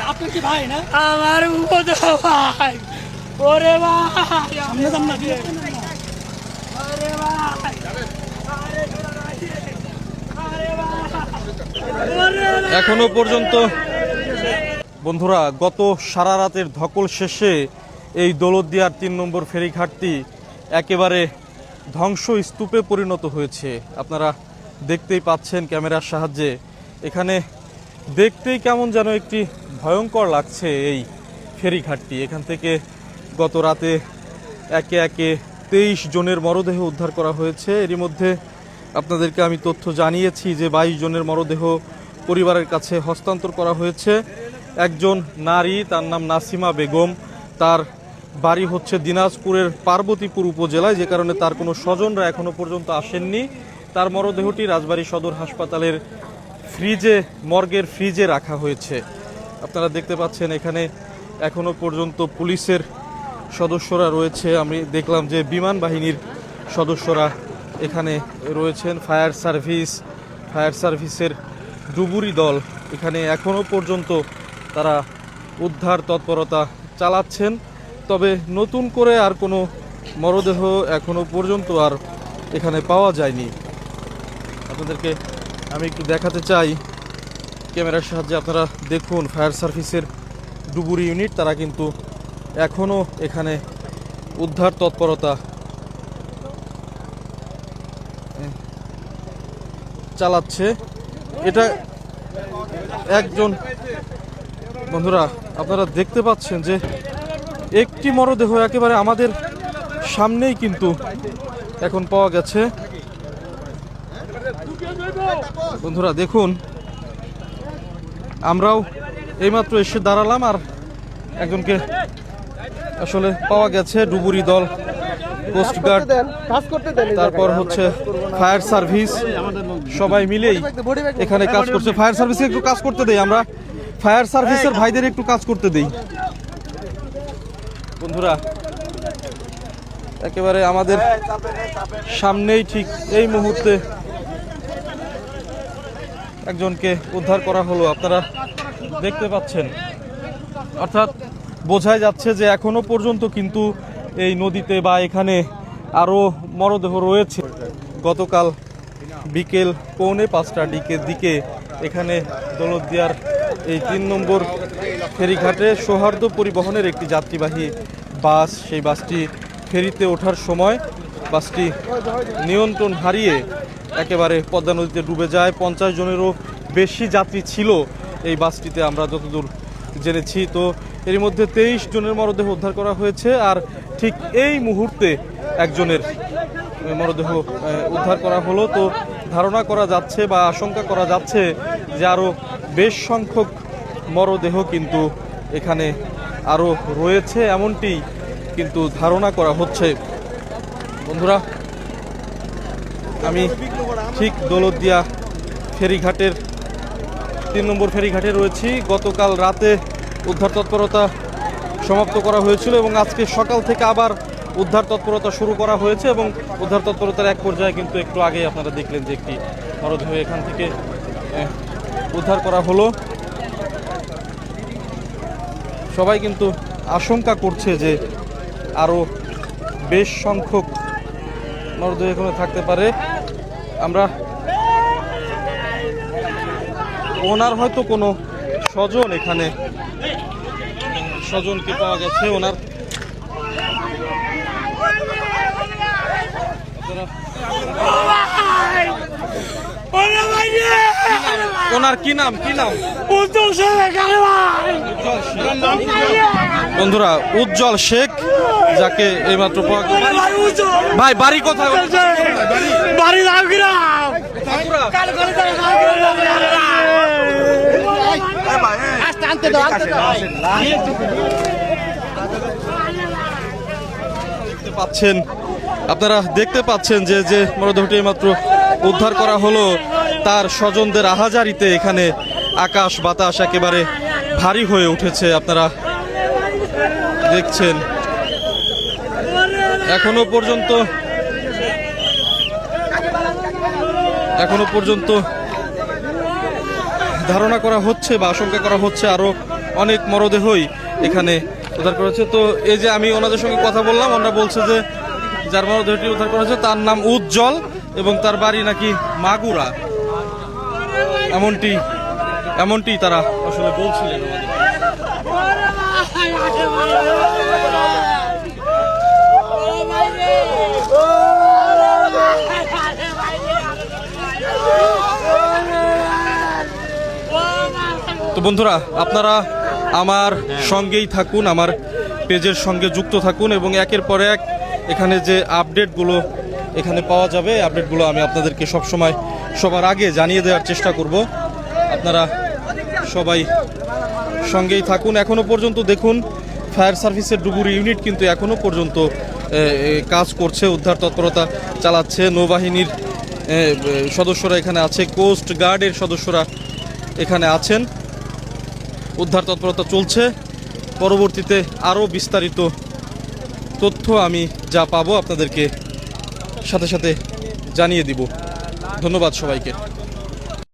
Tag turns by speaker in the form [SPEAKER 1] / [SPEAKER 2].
[SPEAKER 1] আপনার কি ভাই না?
[SPEAKER 2] আমার ভাই, ওরে ভাই,
[SPEAKER 1] সামনে যান না,
[SPEAKER 2] ওরে ভাই,
[SPEAKER 3] এখনো পর্যন্ত বন্ধুরা গত সারা রাতের ধকল শেষে এই দৌলতদিয়ার ৩ নম্বর ফেরিঘাটটি একেবারে ধ্বংসস্তূপে পরিণত হয়েছে। আপনারা দেখতেই পাচ্ছেন ক্যামেরার সাহায্যে। এখানে দেখতেই কেমন যেন একটি ভয়ঙ্কর লাগছে এই ফেরিঘাটটি। এখান থেকে গত রাতে একে একে ২৩ জনের মরদেহ উদ্ধার করা হয়েছে। এরই মধ্যে আপনাদেরকে আমি তথ্য জানিয়েছি যে ২২ জনের মরদেহ পরিবারের কাছে হস্তান্তর করা হয়েছে। একজন নারী, তার নাম নাসিমা বেগম, তার বাড়ি হচ্ছে দিনাজপুরের পার্বতীপুর উপজেলায়, যে কারণে তার কোনো স্বজনরা এখনো পর্যন্ত আসেননি। তার মরদেহটি রাজবাড়ী সদর হাসপাতালের মর্গের ফ্রিজে রাখা হয়েছে। আপনারা দেখতে পাচ্ছেন এখানে এখনো পর্যন্ত পুলিশের সদস্যরা রয়েছে। আমি দেখলাম যে বিমান বাহিনীর সদস্যরা এখানে রয়েছেন। ফায়ার সার্ভিসের ডুবুরি দল এখানে এখনো পর্যন্ত তারা উদ্ধার তৎপরতা চালাচ্ছেন। তবে নতুন করে আর কোনো মরদেহ এখনো পর্যন্ত আর এখানে পাওয়া যায়নি। আপনাদেরকে আমি একটু দেখাতে চাই ক্যামেরার সাহায্যে। আপনারা দেখুন ফায়ার সার্ভিসের ডুবুরি ইউনিট তারা কিন্তু এখনও এখানে উদ্ধার তৎপরতা চালাচ্ছে। এটা একজন, বন্ধুরা আপনারা দেখতে পাচ্ছেন যে একটি মরদেহ একেবারে আমাদের সামনেই কিন্তু এখন পাওয়া গেছে। বন্ধুরা দেখুন, আমরাও এইমাত্র এসে দাঁড়ালাম আর একজনকে আসলে পাওয়া গেছে। ডুবুরি দল, কোস্টগার্ড, তারপর হচ্ছে ফায়ার সার্ভিস সবাই মিলেই এখানে কাজ করছে। ফায়ার সার্ভিসে একটু কাজ করতে দেই, আমরা ফায়ার সার্ভিসের ভাইদের একটু কাজ করতে দেই। বন্ধুরা একেবারে আমাদের সামনেই ঠিক এই মুহূর্তে একজনকে উদ্ধার করা হলো, আপনারা দেখতে পাচ্ছেন। অর্থাৎ বোঝাই যাচ্ছে যে এখনো পর্যন্ত কিন্তু এই নদীতে বা এখানে আরও মরদেহ রয়েছে। গতকাল বিকেল 4:45টার দিকে এখানে দৌলতদিয়ার এই ৩ নম্বর ফেরিঘাটে সৌহার্দ্য পরিবহনের একটি যাত্রীবাহী বাস, সেই বাসটি ফেরিতে ওঠার সময় বাসটি নিয়ন্ত্রণ হারিয়ে একেবারে পদ্মা নদীতে ডুবে যায়। 50 জনেরও বেশি যাত্রী ছিল এই বাসটিতে আমরা যতদূর জেনেছি। তো এর মধ্যে 23 জনের মরদেহ উদ্ধার করা হয়েছে। আর ঠিক এই মুহূর্তে একজনের মরদেহ উদ্ধার করা হলো। তো ধারণা করা যাচ্ছে বা আশঙ্কা করা যাচ্ছে যে আরও বেশ সংখ্যক মরদেহ কিন্তু এখানে আরও রয়েছে, এমনটি কিন্তু ধারণা করা হচ্ছে। বন্ধুরা আমি ঠিক দৌলতদিয়া ফেরিঘাটের ৩ নম্বর ফেরিঘাটে রয়েছি। গতকাল রাতে উদ্ধার তৎপরতা সমাপ্ত করা হয়েছিল এবং আজকে সকাল থেকে আবার উদ্ধার তৎপরতা শুরু করা হয়েছে এবং উদ্ধার তৎপরতার এক পর্যায়ে কিন্তু একটু আগেই আপনারা দেখলেন যে একটি মরদেহ এখান থেকে উদ্ধার করা হলো। সবাই কিন্তু আশঙ্কা করছে যে আরও বেশ সংখ্যক মরদেহ এখানে থাকতে পারে। আমরা ওনার হয়তো কোনো স্বজন, এখানে স্বজনকে পাওয়া গেছে। ওনার কি নাম? বন্ধুরা উজ্জ্বল শেখ, যাকে এইমাত্র পাওয়া গেল। ভাই বাড়ি কোথায়?
[SPEAKER 2] বাড়ি
[SPEAKER 3] আপনারা দেখতে পাচ্ছেন যে যে মরদেহটি মাত্র উদ্ধার করা হলো তার স্বজনদের আহাজারিতে এখানে আকাশ বাতাস একেবারে ভারী হয়ে উঠেছে। আপনারা দেখছেন এখনো পর্যন্ত ধারণা করা হচ্ছে বা আশঙ্কা করা হচ্ছে আরও অনেক মরদেহই এখানে উদ্ধার করা হচ্ছে। তো এই যে আমি ওনাদের সঙ্গে কথা বললাম, ওনারা বলছে যে যার মরদেহটি উদ্ধার করা হচ্ছে তার নাম উজ্জ্বল এবং তার বাড়ি নাকি মাগুরা, এমনটি তারা আসলে বলছিলেন আমাদের। তো বন্ধুরা, আপনারা আমার সঙ্গেই থাকুন, আমার পেজের সঙ্গে যুক্ত থাকুন এবং একের পর এক এখানে যে আপডেটগুলো এখানে পাওয়া যাবে, আপডেটগুলো আমি আপনাদেরকে সবসময় সবার আগে জানিয়ে দেওয়ার চেষ্টা করব। আপনারা সবাই সঙ্গেই থাকুন। এখনো পর্যন্ত দেখুন ফায়ার সার্ভিসের ডুবুরি ইউনিট কিন্তু এখনো পর্যন্ত কাজ করছে, উদ্ধার তৎপরতা চালাচ্ছে। নৌবাহিনীর সদস্যরা এখানে আছে, কোস্ট গার্ডের সদস্যরা এখানে আছেন, উদ্ধার তৎপরতা চলছে। পরবর্তীতে আরও বিস্তারিত তথ্য আমি যা পাবো আপনাদেরকে সাথে সাথে জানিয়ে দিব। ধন্যবাদ সবাইকে।